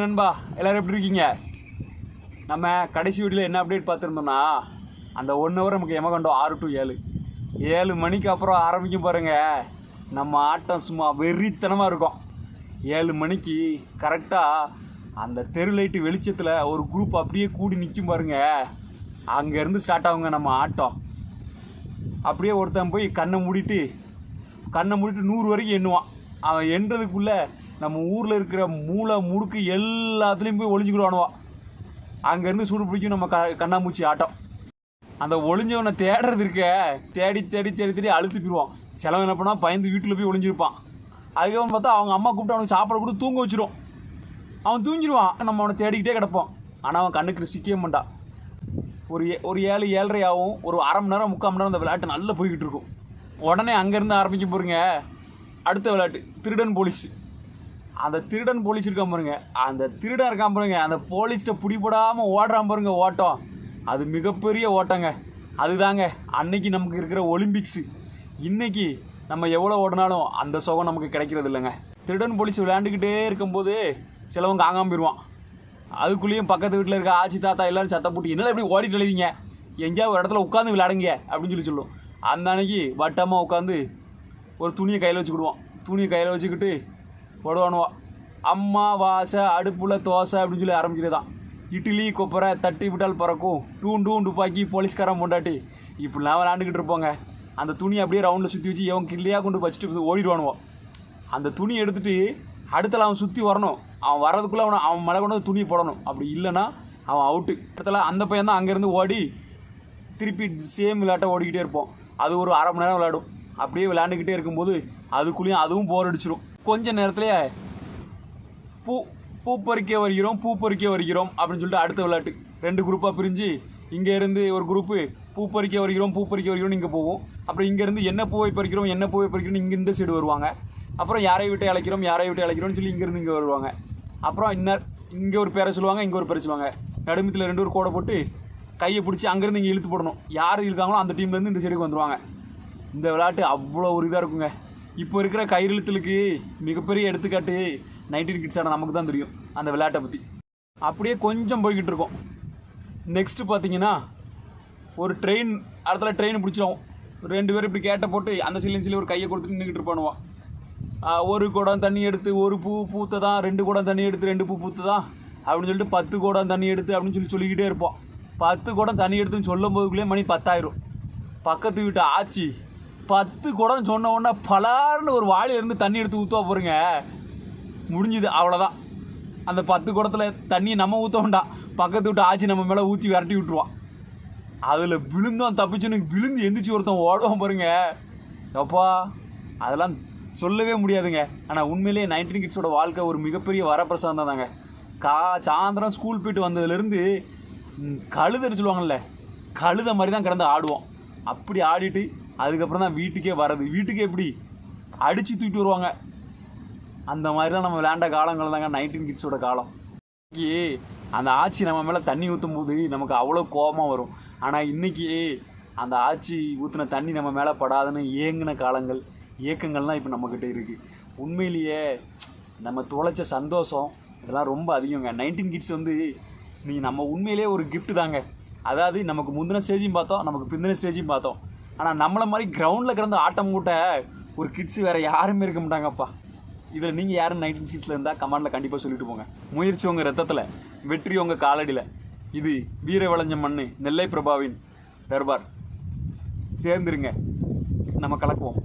நண்பா, எல்லோரும் எப்படி இருக்கீங்க? நம்ம கடைசி வீடியோவில் என்ன அப்டேட் பார்த்துருந்தோம்னா, அந்த 1 ஹவர் நமக்கு எமகண்டம் 6 to 7 7 மணிக்கு அப்புறம் ஆரம்பிக்கும் பாருங்கள். நம்ம ஆட்டம் சும்மா வெறித்தனமாக இருக்கும். 7 மணிக்கு கரெக்டாக அந்த தெரு லைட்டு வெளிச்சத்தில் ஒரு குரூப் அப்படியே கூடி நிற்கும் பாருங்க. அங்கேருந்து ஸ்டார்ட் ஆகுங்க நம்ம ஆட்டம். அப்படியே ஒருத்தன் போய் கண்ணை மூடிட்டு 100 வரைக்கும் எண்ணுவான். அவன் எண்ணுறதுக்குள்ளே நம்ம ஊரில் இருக்கிற மூளை முடுக்கு எல்லாத்துலேயும் போய் ஒளிஞ்சுக்கிடுவானுவான். அங்கேருந்து சூடு பிடிக்கும் நம்ம கண்ணாமூச்சி ஆட்டம். அந்த ஒளிஞ்சவனை தேடுறது இருக்க தேடி தேடி தேடி தேடி அழுத்து போயிடுவான். செலவு என்ன பண்ணால் பயந்து வீட்டில் போய் ஒளிஞ்சிருப்பான். அதுக்கப்புறம் பார்த்தா அவங்க அம்மா கூப்பிட்டு அவனுக்கு சாப்பாடு கொடுத்து தூங்க வச்சிடும். அவன் தூங்கிடுவான். நம்ம அவனை தேடிக்கிட்டே கிடப்போம். ஆனால் அவன் கண்ணுக்கு சிக்கவே மாட்டான். ஒரு 7 7:30 ஆகும். ஒரு அரை மணி நேரம் 3/4 மணி நேரம் அந்த விளையாட்டு நல்லா போய்கிட்டு இருக்கும். உடனே அங்கேருந்து ஆரம்பிக்க போகிறீங்க அடுத்த விளையாட்டு, திருடன் போலீஸ். அந்த திருடன் போலீஸ் இருக்கான் பாருங்க, அந்த திருடன் இருக்கான் பாருங்க, அந்த போலீஸ்கிட்ட பிடிபடாமல் ஓடுறான் பாருங்க ஓட்டம். அது மிகப்பெரிய ஓட்டங்க. அதுதாங்க அன்னைக்கு நமக்கு இருக்கிற ஒலிம்பிக்ஸு. இன்னைக்கு நம்ம எவ்வளோ ஓடினாலும் அந்த சுகம் நமக்கு கிடைக்கிறது இல்லைங்க. திருடன் போலீஸ் விளையாண்டுக்கிட்டே இருக்கும்போது சிலவங்க ஆகாமல் போயிடுவான். அதுக்குள்ளேயும் பக்கத்து வீட்டில் இருக்க ஆச்சி தாத்தா எல்லோரும் சத்த போட்டு என்னெல்லாம் எப்படி ஓடிட்டு எழுதிங்க, எங்கேயாவது ஒரு இடத்துல உட்காந்து விளையாடுங்க அப்படின்னு சொல்லும். அந்த அன்னைக்கு வட்டமாக உட்காந்து ஒரு துணியை கையில் வச்சுக்கிடுவோம். துணியை கையில் வச்சுக்கிட்டு போடுவானுவா. அம்மா வாசை அடுப்புல தோசை அப்படின்னு சொல்லி ஆரம்பிக்கிறது தான். இட்லி கொப்பரை தட்டி விட்டால் பறக்கும், டூன் துப்பாக்கி போலீஸ்காரன் பொண்டாட்டி, இப்படிலாம் விளாண்டுக்கிட்டு இருப்போங்க. அந்த துணி அப்படியே ரவுண்டில் சுற்றி வச்சு எவன் கிள்ளையாக கொண்டு வச்சுட்டு ஓடிடுவானுவோம். அந்த துணி எடுத்துகிட்டு அடுத்தல அவன் சுற்றி வரணும். அவன் வர்றதுக்குள்ளே அவன் மழை கொண்டு வந்து துணியை போடணும். அப்படி இல்லைன்னா அவன் அவுட்டு. அடுத்தல அந்த பையன் தான் அங்கேருந்து ஓடி திருப்பி சேம் விளையாட்டை ஓடிக்கிட்டே இருப்போம். அது ஒரு அரை மணி நேரம் விளையாடும். அப்படியே விளையாண்டுக்கிட்டே இருக்கும்போது அதுக்குள்ளேயும் அதுவும் போர் அடிச்சிடும். கொஞ்ச நேரத்துலேயே பூ பறிக்க வருகிறோம் அப்படின்னு சொல்லிட்டு அடுத்த விளையாட்டு 2 குரூப்பாக பிரிஞ்சு இங்கேருந்து ஒரு குரூப்பு பூ பறிக்க வருகிறோம்னு இங்கே போவோம். அப்புறம் இங்கேருந்து என்ன பூவை பறிக்கிறோம் இங்கே இந்த சைடு வருவாங்க. அப்புறம் யாரை விட்டு அழைக்கிறோம்னு சொல்லி இங்கேருந்து இங்கே வருவாங்க. அப்புறம் இங்கே ஒரு பேரை சொல்லுவாங்க, இங்கே ஒரு பேரை சொல்லுவாங்க. நடுமத்தில் 2 கோடை போட்டு கையை பிடிச்சி அங்கேருந்து இங்கே இழுத்து போடணும். யார் இழுக்காங்களோ அந்த டீம்லேருந்து இந்த சைடுக்கு வந்துடுவாங்க. இந்த விளையாட்டு அவ்வளோ ஒரு இதாக இருக்குங்க. இப்போ இருக்கிற கயிறு இழுத்தலுக்கு மிகப்பெரிய எடுத்துக்காட்டு 19 கிட்ஸான நமக்கு தான் தெரியும் அந்த விளையாட்டை பற்றி. அப்படியே கொஞ்சம் போய்கிட்டு இருக்கோம். நெக்ஸ்ட்டு பார்த்தீங்கன்னா ஒரு அடுத்த ட்ரெயின் பிடிச்சிடும். 2 பேர் இப்படி கேட்ட போட்டு அந்த சிலின்சில் ஒரு கையை கொடுத்துட்டு நின்றுக்கிட்டு இருப்பானுவான். ஒரு குடம் தண்ணி எடுத்து ஒரு பூ பூத்ததான், 2 குடம் தண்ணி எடுத்து 2 பூ பூத்ததான் அப்படின்னு சொல்லிட்டு 10 குடம் தண்ணி எடுத்து அப்படின்னு சொல்லிக்கிட்டே இருப்போம். 10 குடம் தண்ணி எடுத்துன்னு சொல்லும் போதுக்குள்ளே மணி 10 ஆயிரும். பக்கத்து வீட்டு ஆச்சி 10 குடம் சொன்ன உடனே பலார்னு ஒரு வாளியிலேருந்து தண்ணி எடுத்து ஊற்றுவா போகிறீங்க. முடிஞ்சுது, அவ்வளோதான். அந்த 10 குடத்தில் தண்ணியை நம்ம ஊற்ற வேண்டாம், பக்கத்து விட்டு ஆச்சி நம்ம மேலே ஊற்றி விரட்டி விட்டுருவான். அதில் விழுந்தோம் தப்பிச்சுன்னு விழுந்து எந்திரிச்சு ஒருத்தன் ஓடுவான் பாருங்க. அப்பா அதெல்லாம் சொல்லவே முடியாதுங்க. ஆனால் உண்மையிலேயே 19 கிட்ஸோட வாழ்க்கை ஒரு மிகப்பெரிய வரப்பிரசாதம் தாங்க. சாயந்தரம் ஸ்கூல் போயிட்டு வந்ததுலேருந்து கழுதை சொல்லுவாங்கள்ல, கழுதை மாதிரி தான் கிடந்து ஆடுவோம். அப்படி ஆடிட்டு அதுக்கப்புறம் தான் வீட்டுக்கே வர்றது. வீட்டுக்கே எப்படி அடித்து தூக்கிட்டு வருவாங்க. அந்த மாதிரி தான் நம்ம விளையாண்ட காலங்கள் தாங்க 19 கிட்ஸோட காலம். அந்த ஆச்சி நம்ம மேலே தண்ணி ஊற்றும் போது நமக்கு அவ்வளோ கோபமாக வரும். ஆனால் இன்றைக்கி அந்த ஆச்சி ஊற்றின தண்ணி நம்ம மேலே படாதுன்னு ஏங்கின காலங்கள் ஏக்கங்கள்லாம் இப்போ நம்மக்கிட்ட இருக்குது. உண்மையிலேயே நம்ம தொலைச்ச சந்தோஷம் இதெல்லாம் ரொம்ப அதிகங்க. 19 கிட்ஸ் நம்ம உண்மையிலேயே ஒரு கிஃப்ட் தாங்க. அதாவது நமக்கு முந்தின ஸ்டேஜையும் பார்த்தோம், நமக்கு பிந்தின ஸ்டேஜையும் பார்த்தோம். ஆனால் நம்மளை மாதிரி கிரவுண்டில் கிடந்து ஆட்டம் கூட்ட ஒரு கிட்ஸு வேறு யாருமே இருக்க மாட்டாங்கப்பா. இதில் நீங்கள் யாரும் 19 கிட்ஸில் இருந்தால் கமெண்டில் கண்டிப்பாக சொல்லிட்டு போங்க. முயற்சி உங்கள் ரத்தத்தில், வெற்றி உங்கள் காலடியில். இது வீர விளைஞ்ச மண்ணு, நெல்லை பிரபாவின் தர்பார். சேர்ந்துருங்க, நம்ம கலக்குவோம்.